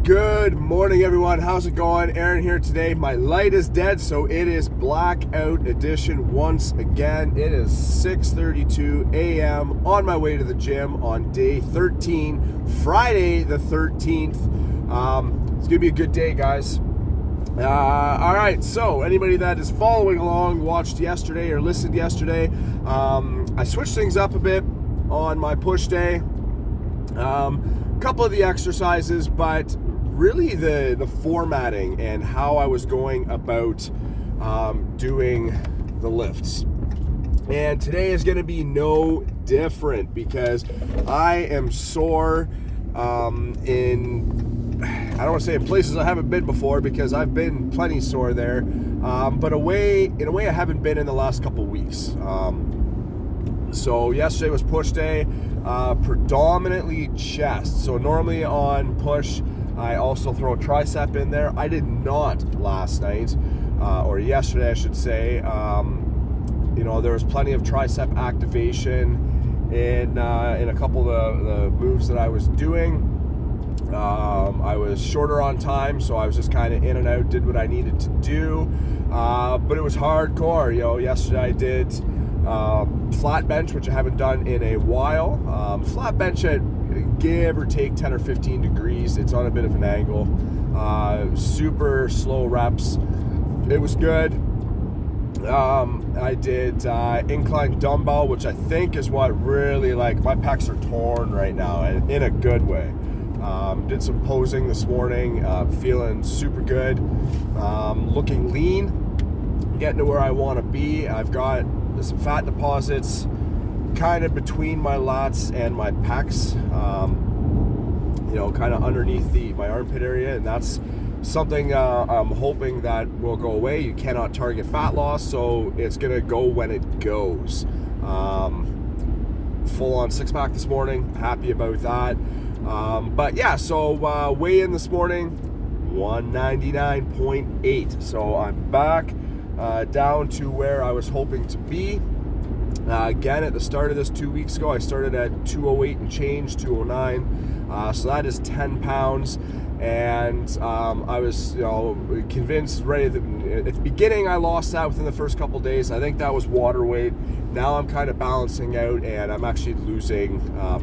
Good morning, everyone. How's it going? Aaron here today. My light is dead, so it is blackout edition once again. It is 6:32 a.m. on my way to the gym on day 13, Friday the 13th. It's gonna be a good day, guys. All right, so anybody that is following along, watched yesterday or listened yesterday, I switched things up a bit on my push day. Couple of the exercises, but really the formatting and how I was going about doing the lifts. And today is going to be no different because I am sore I don't want to say in places I haven't been before, because I've been plenty sore there, but in a way I haven't been in the last couple weeks. So yesterday was push day, predominantly chest. So normally on push, I also throw a tricep in there. I did not last night, or yesterday I should say. There was plenty of tricep activation in a couple of the moves that I was doing. I was shorter on time, so I was just kind of in and out, did what I needed to do, but it was hardcore. Yesterday I did flat bench, which I haven't done in a while. Flat bench at give or take 10 or 15 degrees. It's on a bit of an angle. Super slow reps. It was good. I did incline dumbbell, which I think is what really, my pecs are torn right now, and in a good way. Did some posing this morning, feeling super good, looking lean, getting to where I want to be. I've got some fat deposits kind of between my lats and my pecs, kind of underneath my armpit area, and that's something I'm hoping that will go away. You cannot target fat loss, so it's gonna go when it goes. Full on six pack this morning, happy about that. So weigh in this morning, 199.8. So I'm back down to where I was hoping to be. Again, at the start of this 2 weeks ago, I started at 208 and change, 209. So that is 10 pounds. And I was, convinced, ready at the beginning. I lost that within the first couple days. I think that was water weight. Now I'm kind of balancing out, and I'm actually losing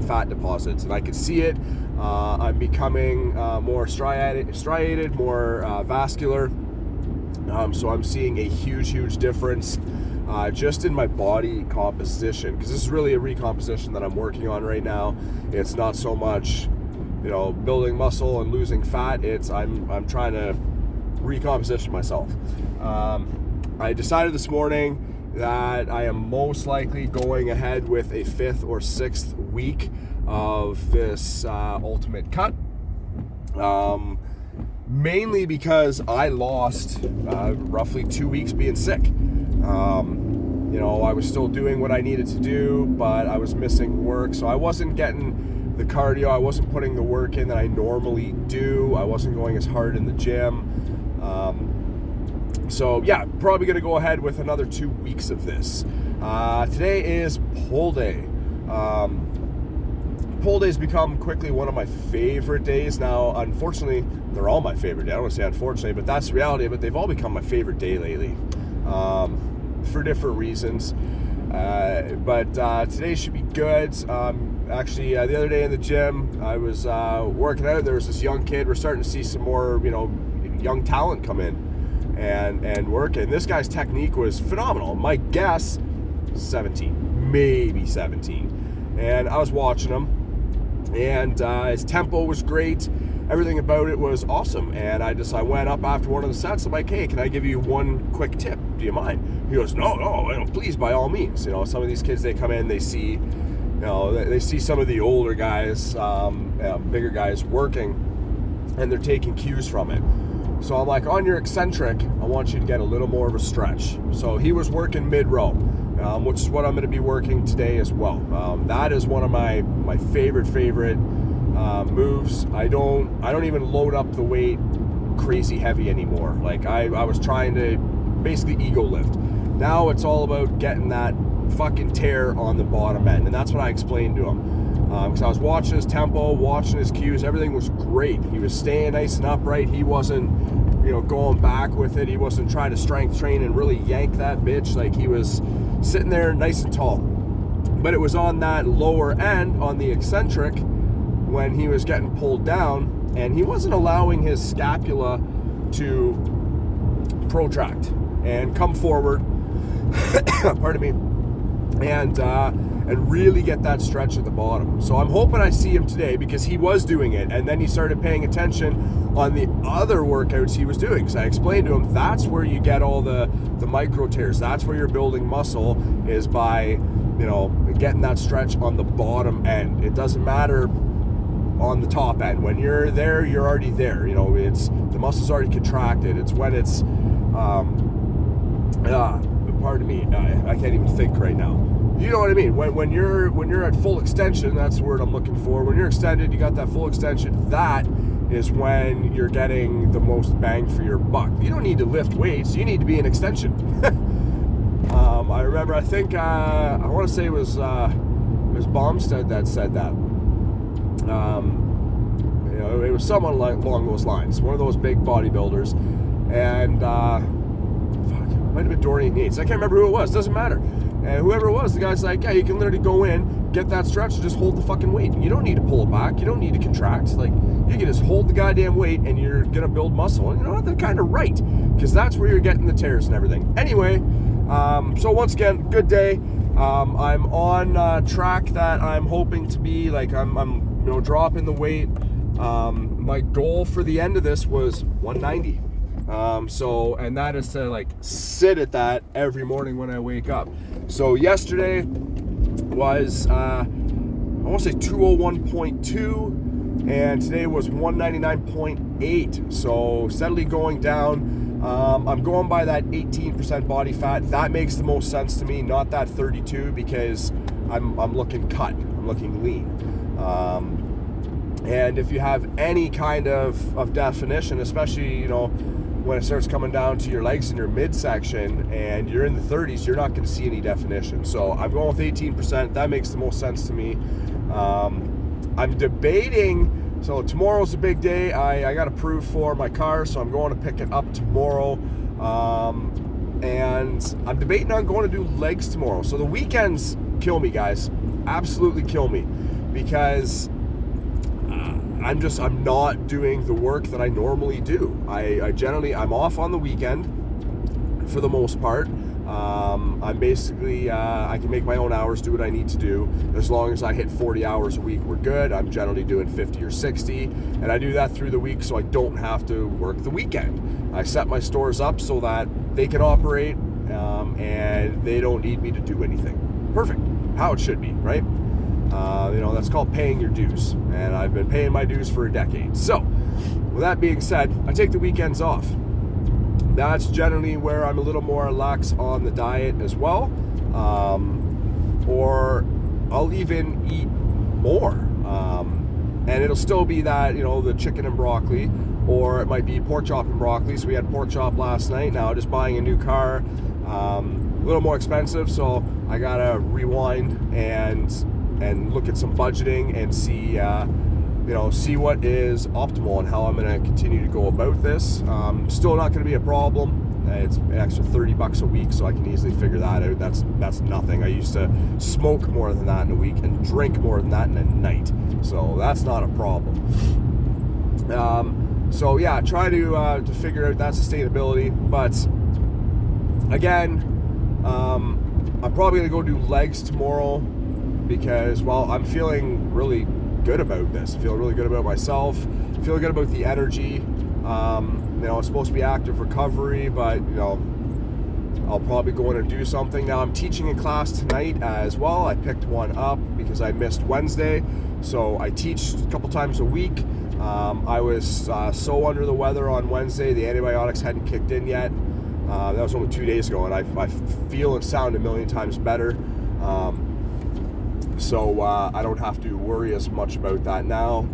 fat deposits, and I can see it. I'm becoming more striated, more vascular. So I'm seeing a huge difference just in my body composition, because this is really a recomposition that I'm working on right now. It's not so much building muscle and losing fat. I'm trying to recomposition myself. I decided this morning that I am most likely going ahead with a 5th or 6th week of this ultimate cut, mainly because I lost roughly 2 weeks being sick. I was still doing what I needed to do, but I was missing work, so I wasn't getting the cardio, I wasn't putting the work in that I normally do, I wasn't going as hard in the gym. Probably going to go ahead with another 2 weeks of this. Today is pull day. Pull days become quickly one of my favorite days. Now, unfortunately, they're all my favorite day. I don't want to say unfortunately, but that's the reality, but they've all become my favorite day lately, for different reasons. But today should be good. Actually, the other day in the gym, I was working out. There was this young kid. We're starting to see some more, young talent come in and work. And this guy's technique was phenomenal. My guess, 17, maybe 17. And I was watching him, and his tempo was great. Everything about it was awesome. And I went up after one of the sets. I'm like, hey, can I give you one quick tip? Do you mind? He goes, no, please, by all means. Some of these kids, they come in, they see, they see some of the older guys, bigger guys working, and they're taking cues from it. So I'm like, on your eccentric, I want you to get a little more of a stretch. So he was working mid-row, which is what I'm going to be working today as well. That is one of my favorite moves. I don't even load up the weight crazy heavy anymore. I was trying to basically ego lift. Now it's all about getting that fucking tear on the bottom end, and that's what I explained to him. because I was watching his tempo, watching his cues. Everything was great. He was staying nice and upright. He wasn't, going back with it. He wasn't trying to strength train and really yank that bitch. Like, he was sitting there nice and tall. But it was on that lower end, on the eccentric, when he was getting pulled down, and he wasn't allowing his scapula to protract and come forward, pardon me, and really get that stretch at the bottom. So I'm hoping I see him today, because he was doing it, and then he started paying attention on the other workouts he was doing. Because I explained to him, that's where you get all the micro tears. That's where you're building muscle, is by getting that stretch on the bottom end. It doesn't matter on the top end. When you're there, you're already there. It's the muscle's already contracted. It's when it's pardon me, I can't even think right now. You know what I mean? When you're at full extension, that's the word I'm looking for. When you're extended, you got that full extension. That is when you're getting the most bang for your buck. You don't need to lift weights. You need to be in extension. I remember, I think, I want to say it was Baumstead that said that. It was someone along those lines, one of those big bodybuilders, and it might have been Dorian Yates. I can't remember who it was. Doesn't matter. And whoever it was, the guy's like, yeah, you can literally go in, get that stretch, and just hold the fucking weight. You don't need to pull it back. You don't need to contract. Like, you can just hold the goddamn weight, and you're gonna build muscle. And you know what? They're kind of right, because that's where you're getting the tears and everything. Anyway. So once again, good day. I'm on track that I'm hoping to be. Like, I'm dropping the weight. My goal for the end of this was 190. And that is to sit at that every morning when I wake up. So yesterday was I want to say 201.2, and today was 199.8. So steadily going down. I'm going by that 18% body fat. That makes the most sense to me, not that 32, because I'm looking cut. I'm looking lean. And if you have any kind of definition, especially, when it starts coming down to your legs in your midsection and you're in the 30s, you're not going to see any definition. So I'm going with 18%. That makes the most sense to me. I'm debating. So tomorrow's a big day. I got approved for my car, so I'm going to pick it up tomorrow. And I'm debating on going to do legs tomorrow. So the weekends kill me, guys. Absolutely kill me, because I'm not doing the work that I normally do. I'm off on the weekend for the most part. I'm basically, I can make my own hours, do what I need to do. As long as I hit 40 hours a week, we're good. I'm generally doing 50 or 60, and I do that through the week so I don't have to work the weekend. I set my stores up so that they can operate, and they don't need me to do anything. Perfect. How it should be, right? That's called paying your dues, and I've been paying my dues for a decade. So, with that being said, I take the weekends off. That's generally where I'm a little more lax on the diet as well, or I'll even eat more, and it'll still be that, the chicken and broccoli, or it might be pork chop and broccoli. So we had pork chop last night. Now just buying a new car, a little more expensive, so I gotta rewind and look at some budgeting and see see what is optimal and how I'm going to continue to go about this. Still not going to be a problem. It's an extra $30 a week, so I can easily figure that out. That's nothing. I used to smoke more than that in a week and drink more than that in a night, so that's not a problem. So yeah, try to figure out that sustainability. But again, I'm probably going to go do legs tomorrow, because, well, I'm feeling really good about this. I feel really good about myself. I feel good about the energy. It's supposed to be active recovery, but I'll probably go in and do something. Now I'm teaching a class tonight as well. I picked one up because I missed Wednesday, so I teach a couple times a week. I was so under the weather on Wednesday. The antibiotics hadn't kicked in yet. That was only 2 days ago, and I feel and sound a million times better. So I don't have to worry as much about that now.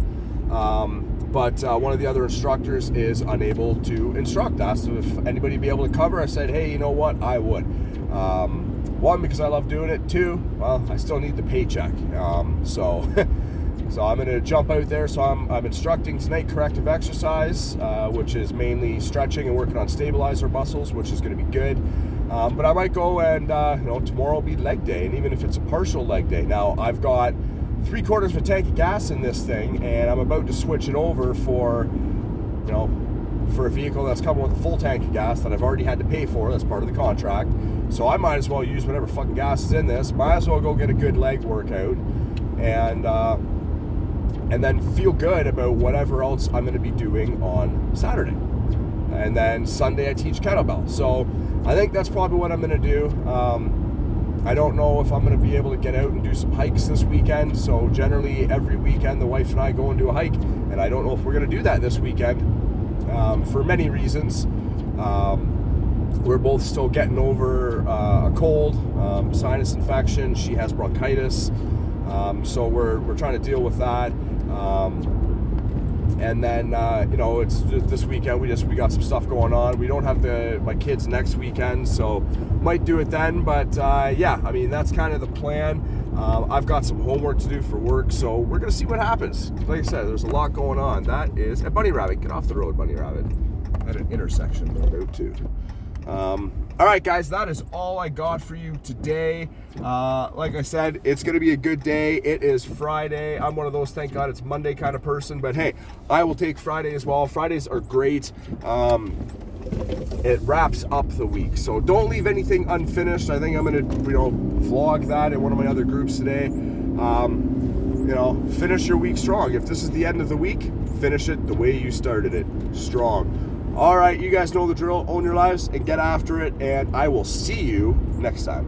But one of the other instructors is unable to instruct. Asked if anybody would be able to cover. I said, hey, you know what? I would. One, because I love doing it. Two, well, I still need the paycheck. So So I'm gonna jump out there. So I'm instructing tonight corrective exercise, which is mainly stretching and working on stabilizer muscles, which is gonna be good. But I might go and, tomorrow will be leg day, and even if it's a partial leg day. Now, I've got 3/4 of a tank of gas in this thing, and I'm about to switch it over for a vehicle that's coming with a full tank of gas that I've already had to pay for. That's part of the contract. So I might as well use whatever fucking gas is in this. Might as well go get a good leg workout, and then feel good about whatever else I'm going to be doing on Saturday. And then Sunday I teach kettlebell. So I think that's probably what I'm going to do. I don't know if I'm going to be able to get out and do some hikes this weekend. So generally every weekend the wife and I go and do a hike, and I don't know if we're going to do that this weekend for many reasons. We're both still getting over a cold, sinus infection. She has bronchitis, so we're trying to deal with that. And then it's this weekend we got some stuff going on. We don't have my kids next weekend, so might do it then. But that's kind of the plan. I've got some homework to do for work, so we're gonna see what happens. Like I said, there's a lot going on. That is a bunny rabbit. Get off the road, bunny rabbit. At an intersection, about to. All right, guys, that is all I got for you today. Like I said, it's going to be a good day. It is Friday. I'm one of those, thank God it's Monday kind of person, but hey, I will take Friday as well. Fridays are great. It wraps up the week, so don't leave anything unfinished. I think I'm going to, vlog that in one of my other groups today. Finish your week strong. If this is the end of the week, finish it the way you started it, strong. All right, you guys know the drill. Own your lives and get after it, and I will see you next time.